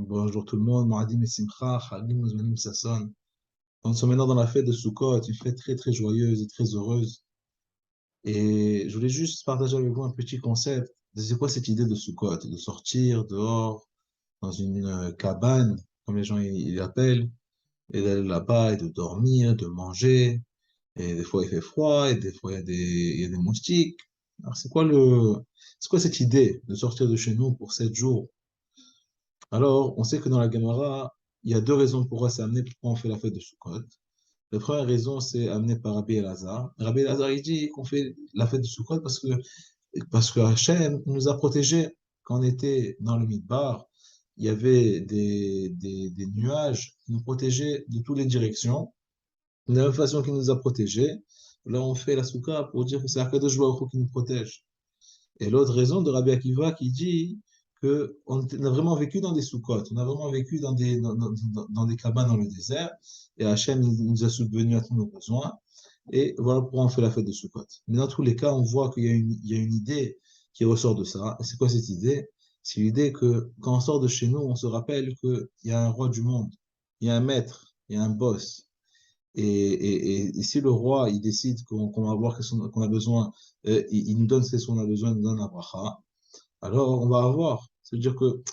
Bonjour tout le monde, Moadim et Simcha, Chagim Ouzmanim Sasson. Nous sommes maintenant dans la fête de Sukkot, une fête très très joyeuse et très heureuse. Et je voulais juste partager avec vous un petit concept. C'est quoi cette idée de Sukkot? De sortir dehors, dans une cabane, comme les gens ils l'appellent, et d'aller là-bas et de dormir, de manger. Et des fois il fait froid, et des fois il y a des moustiques. Alors c'est quoi cette idée de sortir de chez nous pour 7 jours? Alors, on sait que dans la Gemara, il y a deux raisons pourquoi c'est amené, pourquoi on fait la fête de Sukkot. La première raison, c'est amené par Rabbi Elazar. Rabbi Elazar, il dit qu'on fait la fête de Sukkot parce que Hachem nous a protégés. Quand on était dans le Midbar, il y avait des nuages qui nous protégeaient de toutes les directions. De la même façon qu'il nous a protégés, là, on fait la Soukha pour dire que c'est Akadosh Baruch Hu qui nous protège. Et l'autre raison de Rabbi Akiva qui dit que on a vraiment vécu dans des soukhotes, on a vraiment vécu dans des cabanes dans le désert, et Hachem nous a subvenu à tous nos besoins, et voilà pourquoi on fait la fête de Sukkot. Mais dans tous les cas, on voit qu'il y a une idée qui ressort de ça. Et c'est quoi cette idée? C'est l'idée que quand on sort de chez nous, on se rappelle qu'il y a un roi du monde, il y a un maître, il y a un boss. Et si le roi, il décide qu'on va avoir qu'on a besoin, il nous donne ce qu'on a besoin, il nous donne la bracha, alors on va avoir. C'est-à-dire que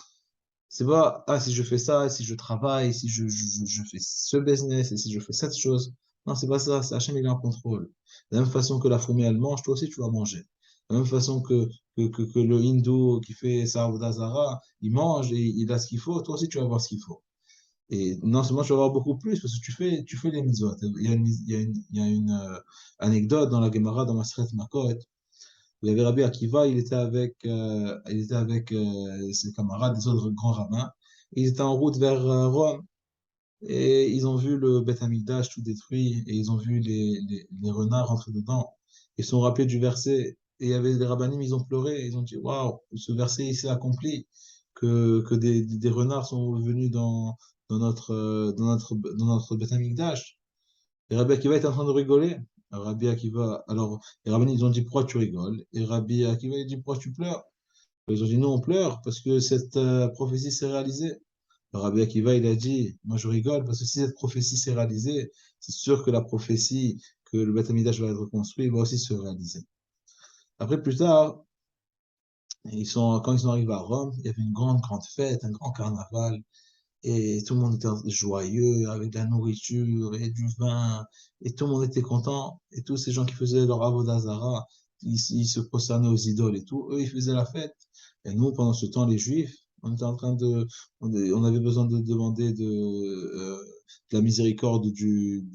c'est pas, ah, si je fais ça, si je travaille, si je fais ce business, et si je fais cette chose. Non, c'est pas ça, c'est Hachem, il est en contrôle. De la même façon que la fourmi, elle mange, toi aussi, tu vas manger. De la même façon que le hindou qui fait sa avodah zara, il mange et il a ce qu'il faut, toi aussi, tu vas avoir ce qu'il faut. Et non seulement tu vas avoir beaucoup plus, parce que tu fais les mitzvot. Il y a une anecdote dans la Gemara, dans Maseret Makot, où il y avait Rabbi Akiva, il était avec ses camarades, des autres grands rabbins, et ils étaient en route vers Rome, et ils ont vu le Beth Amikdash tout détruit, et ils ont vu les renards rentrer dedans. Ils se sont rappelés du verset, et il y avait des rabbinim, ils ont pleuré, ils ont dit, waouh, ce verset il s'est accompli, que des renards sont venus dans notre Beth Amikdash. Et Rabbi Akiva était en train de rigoler. Rabbi Akiva, alors, les rabbinim, ils ont dit, pourquoi tu rigoles? Et Rabbi Akiva, il dit, pourquoi tu pleures? Ils ont dit, non, on pleure, parce que cette prophétie s'est réalisée. Rabbi Akiva, il a dit, moi je rigole parce que si cette prophétie s'est réalisée, c'est sûr que la prophétie que le Beth Amikdash va être reconstruit va aussi se réaliser. Après, plus tard, quand ils sont arrivés à Rome, il y avait une grande fête, un grand carnaval, et tout le monde était joyeux avec de la nourriture et du vin, et tout le monde était content, et tous ces gens qui faisaient leur avodah zara, ils se prosternaient aux idoles et tout, eux, ils faisaient la fête. Et nous, pendant ce temps, les Juifs, on était en train on avait besoin de demander de la miséricorde du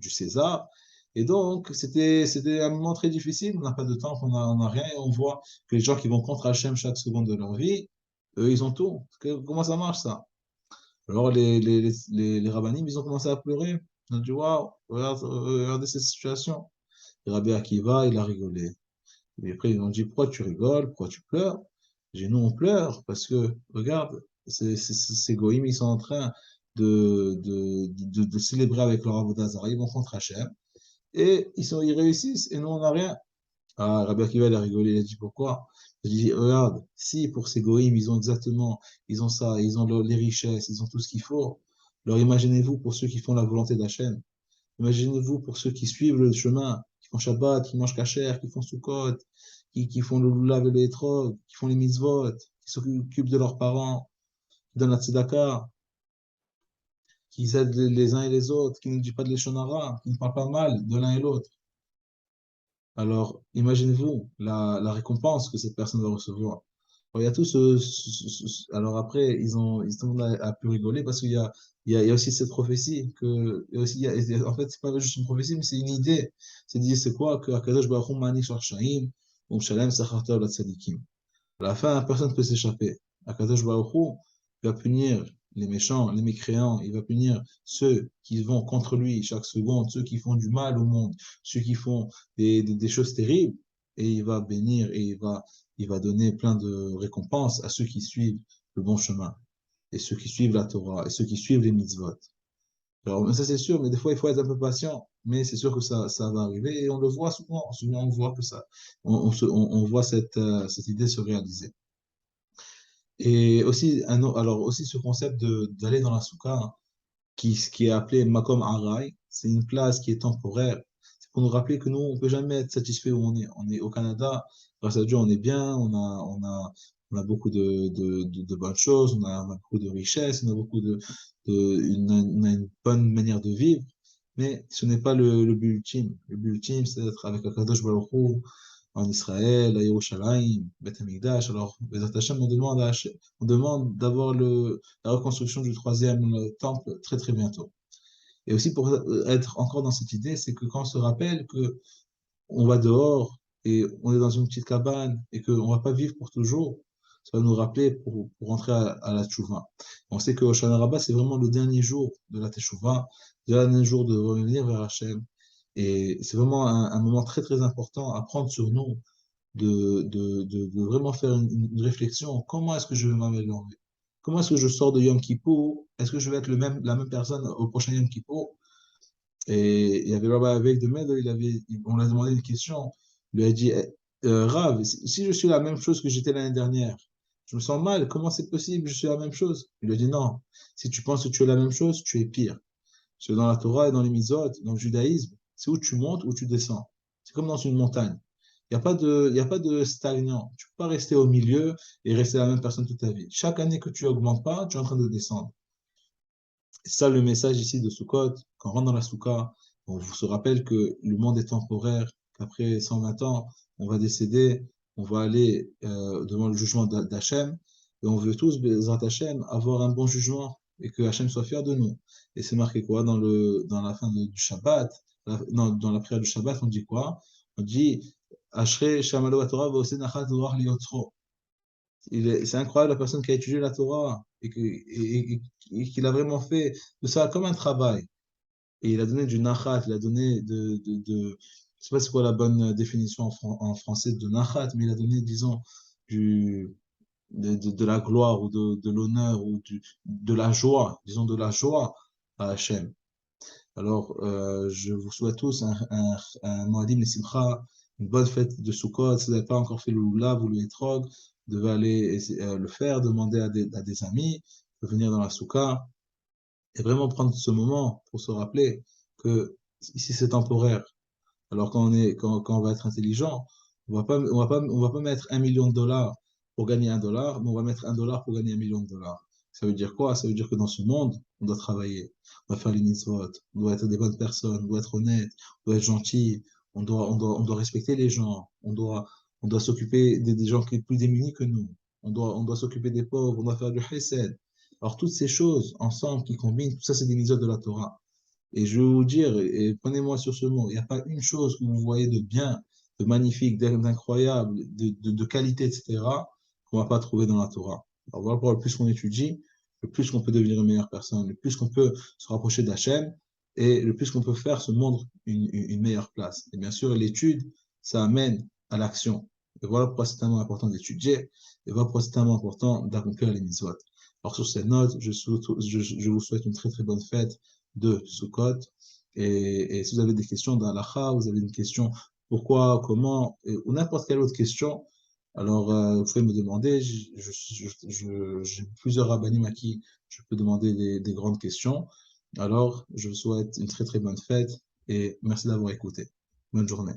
César. Et donc, c'était un moment très difficile, on n'a pas de temps, on a rien, et on voit que les gens qui vont contre Hachem chaque seconde de leur vie, eux, ils ont tout. Comment ça marche, ça? Alors, les rabbinim, ils ont commencé à pleurer. Ils ont dit, waouh, regardez cette situation. Et Rabbi Akiva, il a rigolé. Et après, ils ont dit, pourquoi tu rigoles? Pourquoi tu pleures? J'ai dit, non, on pleure parce que, regarde, ces goïms, ils sont en train de célébrer avec leur avodah zarah, ils vont contre Hachem, et ils réussissent, et nous, on n'a rien. Ah, Rabbi Akiva, il a rigolé, il a dit pourquoi? Il a dit, regarde, si pour ces goïms, ils ont ça, ils ont les richesses, ils ont tout ce qu'il faut, alors imaginez-vous pour ceux qui font la volonté d'Hachem. Imaginez-vous pour ceux qui suivent le chemin, qui font Shabbat, qui mangent kasher, qui font Sukkot, qui font le lulav et le etrog, qui font les mitzvot, qui s'occupent de leurs parents, qui donnent la tzedaka, qui aident les uns et les autres, qui ne disent pas de l'échonara, qui ne parlent pas mal de l'un et l'autre. Alors, imaginez-vous la récompense que cette personne va recevoir. Alors, il y a tout alors après, tout le monde a pu rigoler parce qu'il y a aussi cette prophétie il y a aussi, en fait, c'est pas juste une prophétie, mais c'est une idée. C'est quoi? Que Akadosh Baruch Hu ma'ani shar-sha'im, u'mshalem sachar tov la-tzadikim. À la fin, personne ne peut s'échapper. Akadosh Baruch Hu va punir les méchants, les mécréants, il va punir ceux qui vont contre lui chaque seconde, ceux qui font du mal au monde, ceux qui font des choses terribles, et il va bénir et il va donner plein de récompenses à ceux qui suivent le bon chemin, et ceux qui suivent la Torah, et ceux qui suivent les mitzvot. Alors, ça c'est sûr, mais des fois il faut être un peu patient, mais c'est sûr que ça va arriver, et on le voit souvent, on voit que ça, on voit cette idée se réaliser. Et aussi, alors aussi ce concept d'aller dans la souka, qui est appelé Makom Arai, c'est une place qui est temporaire. C'est pour nous rappeler que nous, on peut jamais être satisfait où on est. On est au Canada, grâce à Dieu, on est bien, on a beaucoup de bonnes choses, on a beaucoup de richesses, on a beaucoup on a une bonne manière de vivre, mais ce n'est pas le but ultime. Le but ultime, c'est d'être avec Akadosh Baruch Hu, en Israël, à Yerushalayim, Beth Amikdash. Alors, Bezat Hashem, on demande d'avoir la reconstruction du troisième temple très très bientôt. Et aussi pour être encore dans cette idée, c'est que quand on se rappelle que on va dehors et on est dans une petite cabane et qu'on ne va pas vivre pour toujours, ça va nous rappeler pour rentrer à la Tchouva. On sait que Hoshana Rabbah, c'est vraiment le dernier jour de la Teshuvah, le dernier jour de revenir vers Hachem. Et c'est vraiment un moment très très important à prendre sur nous de vraiment faire une réflexion. Comment est-ce que je vais m'améliorer? Comment est-ce que je sors de Yom Kippour? Est-ce que je vais être la même personne au prochain Yom Kippour? Et il y avait Rabbi avec de Med, on lui a demandé une question. Il lui a dit, Rav, si je suis la même chose que j'étais l'année dernière, je me sens mal, comment c'est possible, je suis la même chose? Il lui a dit, non, si tu penses que tu es la même chose, tu es pire. Parce que dans la Torah et dans les Mitzvot, dans le judaïsme, c'est où tu montes ou tu descends. C'est comme dans une montagne. Il y a pas de stagnant. Tu peux pas rester au milieu et rester la même personne toute ta vie. Chaque année que tu augmentes pas, tu es en train de descendre. C'est ça le message ici de Sukkot. Quand on rentre dans la Soukha, on vous se rappelle que le monde est temporaire, qu'après 120 ans, on va décéder, on va aller devant le jugement d'Hachem, et on veut tous, Bezrat Hachem, avoir un bon jugement, et que Hachem soit fier de nous. Et c'est marqué quoi dans la fin du Shabbat, non, dans la prière du Shabbat, on dit quoi? On dit Ashrei Shamalo Torah Vose Nachat Ruach Liyotzro. C'est incroyable la personne qui a étudié la Torah et qu'il a vraiment fait de ça comme un travail. Et il a donné du nachat, il a donné je sais pas c'est quoi la bonne définition en français de nachat, mais il a donné, disons, du, de la gloire ou de l'honneur ou de la joie, disons de la joie à Hachem. Alors, je vous souhaite tous un Moadim Simcha, une bonne fête de Sukkot. Si vous n'avez pas encore fait le lulav ou le etrog, vous devez aller le faire, demander à des amis de venir dans la Soukha et vraiment prendre ce moment pour se rappeler que ici c'est temporaire. Alors quand on va être intelligent, on va pas mettre 1 million de dollars pour gagner 1 dollar, mais on va mettre 1 dollar pour gagner 1 million de dollars. Ça veut dire quoi? Ça veut dire que dans ce monde, on doit travailler, on doit faire les mitzvot, on doit être des bonnes personnes, on doit être honnête, on doit être gentil, on doit respecter les gens, on doit s'occuper des gens qui sont plus démunis que nous, on doit s'occuper des pauvres, on doit faire du chesed. Alors toutes ces choses ensemble qui combinent, tout ça c'est des mitzvot de la Torah. Et je vais vous dire, et prenez-moi sur ce mot, il n'y a pas une chose que vous voyez de bien, de magnifique, d'incroyable, de qualité, etc., qu'on ne va pas trouver dans la Torah. Alors voilà pourquoi le plus qu'on étudie, le plus qu'on peut devenir une meilleure personne, le plus qu'on peut se rapprocher d'Hachem, et le plus qu'on peut faire se montrer une meilleure place. Et bien sûr, l'étude, ça amène à l'action. Et voilà pourquoi c'est tellement important d'étudier, et voilà pourquoi c'est tellement important d'accomplir les mitzvot. Alors sur cette note, je vous souhaite une très très bonne fête de Sukkot. Et si vous avez des questions d'Alaha, vous avez une question pourquoi, comment, ou n'importe quelle autre question, alors vous pouvez me demander. J'ai plusieurs rabbinim à qui je peux demander des grandes questions. Alors, je vous souhaite une très très bonne fête et merci d'avoir écouté. Bonne journée.